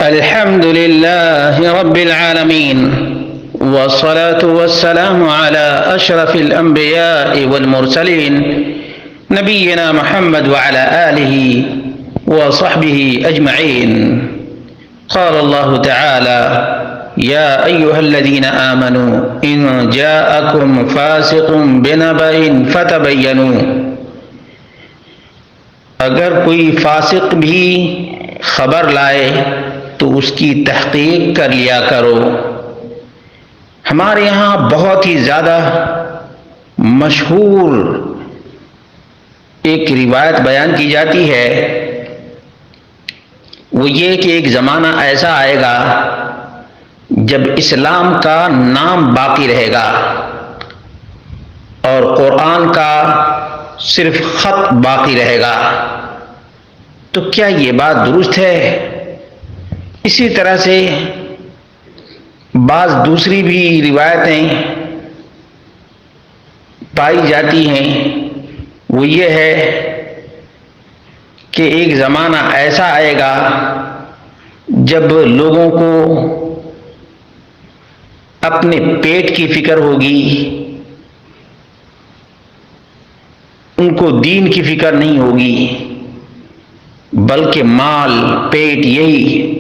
الحمد لله رب العالمين، والصلاة والسلام على أشرف الأنبياء والمرسلين نبينا محمد وعلى آله وصحبه أجمعين. قال الله تعالى: يا أيها الذين آمنوا إن جاءكم فاسق بنبأ فتبينوا. اگر کوئی فاسق بھی خبر لائے تو اس کی تحقیق کر لیا کرو. ہمارے یہاں بہت ہی زیادہ مشہور ایک روایت بیان کی جاتی ہے، وہ یہ کہ ایک زمانہ ایسا آئے گا جب اسلام کا نام باقی رہے گا اور قرآن کا صرف خط باقی رہے گا. تو کیا یہ بات درست ہے؟ اسی طرح سے بعض دوسری بھی روایتیں پائی جاتی ہیں، وہ یہ ہے کہ ایک زمانہ ایسا آئے گا جب لوگوں کو اپنے پیٹ کی فکر ہوگی، ان کو دین کی فکر نہیں ہوگی، بلکہ مال پیٹ یہی.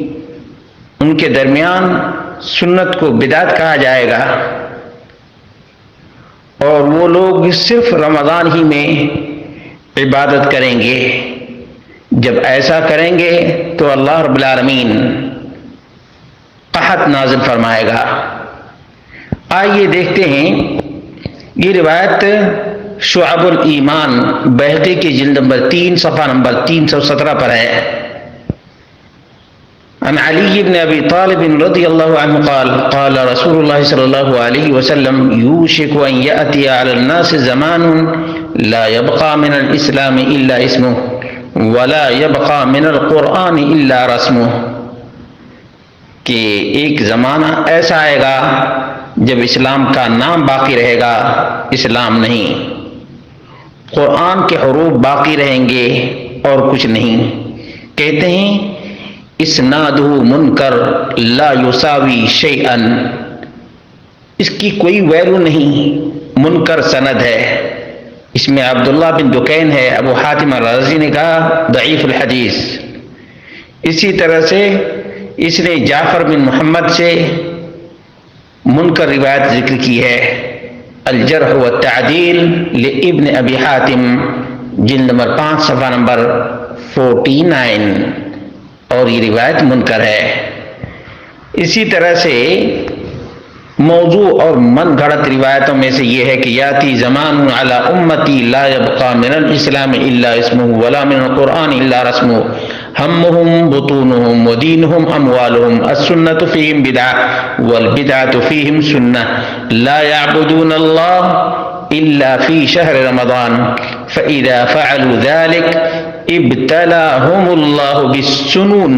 ان کے درمیان سنت کو بدعت کہا جائے گا اور وہ لوگ صرف رمضان ہی میں عبادت کریں گے. جب ایسا کریں گے تو اللہ رب العالمین قحط نازل فرمائے گا. آئیے دیکھتے ہیں، یہ روایت شعب الایمان بہقی کی جلد نمبر 3 صفحہ نمبر 317 پر ہے. عن علی بن ابی طالب رضی اللہ عنہ قال قال رسول اللہ صلی اللہ علیہ وسلم یوشک ان یأتی علی الناس زمان لا يبقى من الاسلام الا اسمه ولا يبقى من القرآن الا رسمه. کہ ایک زمانہ ایسا آئے گا جب اسلام کا نام باقی رہے گا، اسلام نہیں. قرآن کے حروف باقی رہیں گے اور کچھ نہیں. کہتے ہیں اسنادہ منکر لا یساوی شیئا، اس کی کوئی ویلو نہیں، منکر سند ہے. اس میں عبداللہ بن دکین ہے، ابو حاتم الرازی نے کہا ضعیف الحدیث. اسی طرح سے اس نے جعفر بن محمد سے منکر روایت ذکر کی ہے. الجرح والتعدیل لابن ابی حاتم جلد نمبر 5 صفحہ نمبر 49، اور یہ روایت منکر ہے. اسی طرح سے موضوع اور من گھڑت روایتوں میں سے یہ ہے کہ یاتی زمان علی امتی لا یبقى من الاسلام الا اسمه ولا من القرآن الا رسمه همهم بطونهم ودينهم اموالهم السنة فيهم بدعة والبدعة فيهم سنة لا يعبدون الله الا في شهر رمضان فاذا فعلوا ذلك ابتلاهم الله بالسنون.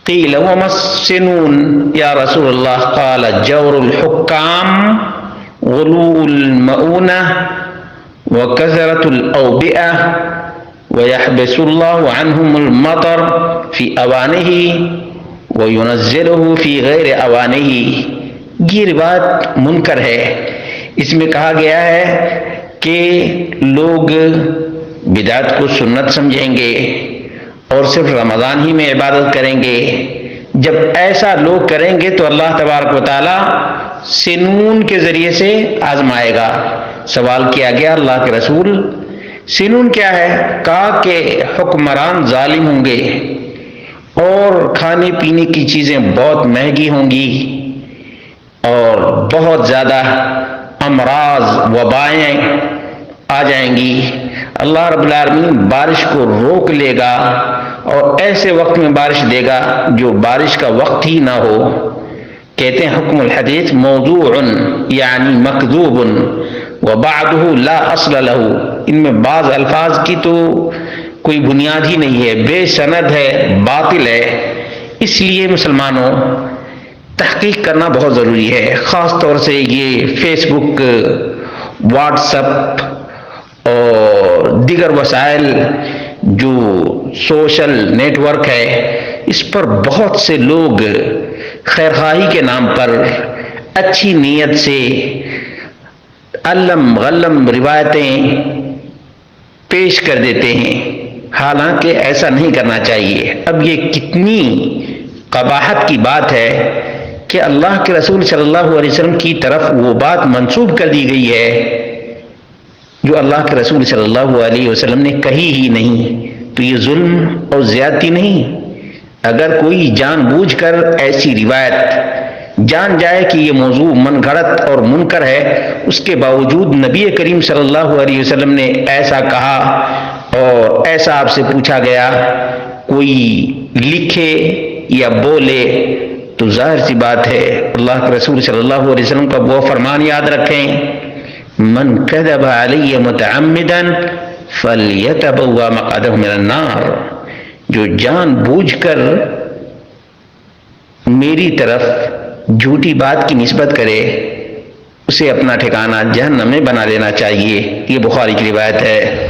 قيل وما السنون يا رسول الله؟ قال جور الحكام غلو المؤونة وكثرة الأوبئة ويحبس الله عنهم المطر في أوانه وينزله في غير أوانه. یہ روایت منکر ہے. اس میں کہا گیا ہے کہ لوگ بدعت کو سنت سمجھیں گے اور صرف رمضان ہی میں عبادت کریں گے. جب ایسا لوگ کریں گے تو اللہ تبارک و تعالی سنون کے ذریعے سے آزمائے گا. سوال کیا گیا اللہ کے رسول سنون کیا ہے؟ کہا کہ حکمران ظالم ہوں گے اور کھانے پینے کی چیزیں بہت مہنگی ہوں گی اور بہت زیادہ امراض وبائیں آ جائیں گی. اللہ رب العالمین بارش کو روک لے گا اور ایسے وقت میں بارش دے گا جو بارش کا وقت ہی نہ ہو. کہتے ہیں حکم الحدیث موضوع یعنی مکذوب وبعضه لا اصل له. ان میں بعض الفاظ کی تو کوئی بنیاد ہی نہیں ہے، بے سند ہے، باطل ہے. اس لیے مسلمانوں تحقیق کرنا بہت ضروری ہے. خاص طور سے یہ فیس بک، واٹس ایپ اور دیگر وسائل جو سوشل نیٹ ورک ہے، اس پر بہت سے لوگ خیرخواہی کے نام پر اچھی نیت سے علم غلم روایتیں پیش کر دیتے ہیں، حالانکہ ایسا نہیں کرنا چاہیے۔ اب یہ کتنی قباحت کی بات ہے کہ اللہ کے رسول صلی اللہ علیہ وسلم کی طرف وہ بات منسوب کر دی گئی ہے جو اللہ کے رسول صلی اللہ علیہ وسلم نے کہی ہی نہیں۔ تو یہ ظلم اور زیادتی نہیں؟ اگر کوئی جان بوجھ کر ایسی روایت جان جائے کہ یہ موضوع من گھڑت اور منکر ہے، اس کے باوجود نبی کریم صلی اللہ علیہ وسلم نے ایسا کہا اور ایسا آپ سے پوچھا گیا، کوئی لکھے یا بولے، تو ظاہر سی بات ہے اللہ کے رسول صلی اللہ علیہ وسلم کا وہ فرمان یاد رکھیں، من کذب علی متعمدا فلیتبوأ مقعدہ من النار، جو جان بوجھ کر میری طرف جھوٹی بات کی نسبت کرے اسے اپنا ٹھکانہ جہنم میں بنا لینا چاہیے۔ یہ بخاری کی روایت ہے۔